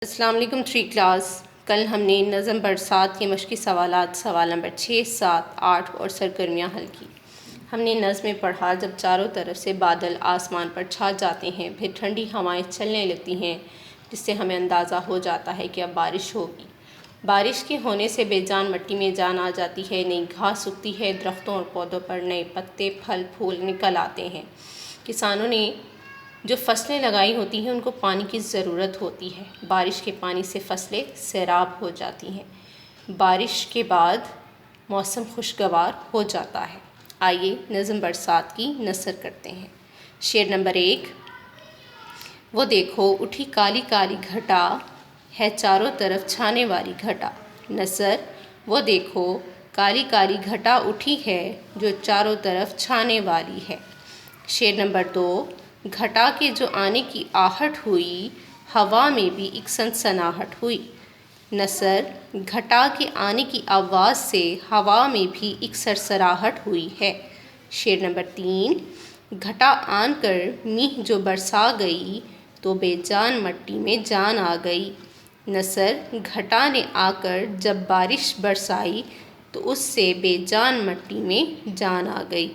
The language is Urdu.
السلام علیکم 3 کلاس۔ کل ہم نے نظم برسات کے مشقی سوالات سوال نمبر 6، 7، 8 اور سرگرمیاں حل کی۔ ہم نے نظم میں پڑھا جب چاروں طرف سے بادل آسمان پر چھا جاتے ہیں، پھر ٹھنڈی ہوائیں چلنے لگتی ہیں جس سے ہمیں اندازہ ہو جاتا ہے کہ اب بارش ہوگی۔ بارش کے ہونے سے بے جان مٹی میں جان آ جاتی ہے، نئی گھاس اگتی ہے، درختوں اور پودوں پر نئے پتے پھل پھول نکل آتے ہیں۔ کسانوں نے جو فصلیں لگائی ہوتی ہیں ان کو پانی کی ضرورت ہوتی ہے۔ بارش کے پانی سے فصلیں سیراب ہو جاتی ہیں۔ بارش کے بعد موسم خوشگوار ہو جاتا ہے۔ آئیے نظم برسات کی نثر کرتے ہیں۔ شعر نمبر 1۔ وہ دیکھو اٹھی کالی کالی گھٹا ہے چاروں طرف چھانے والی گھٹا۔ نثر: وہ دیکھو کالی کالی گھٹا اٹھی ہے جو چاروں طرف چھانے والی ہے۔ شعر نمبر 2۔ گھٹا کے جو آنے کی آہٹ ہوئی، ہوا میں بھی ایک سنسناہٹ ہوئی۔ نثر: گھٹا کے آنے کی آواز سے ہوا میں بھی ایک سرسراہٹ ہوئی ہے۔ شعر نمبر 3۔ گھٹا آن کر میںہ جو برسا گئی تو بے جان مٹی میں جان آ گئی۔ نثر: گھٹا نے آ کر جب بارش برسائی تو اس سے بے جان مٹی میں جان آ گئی۔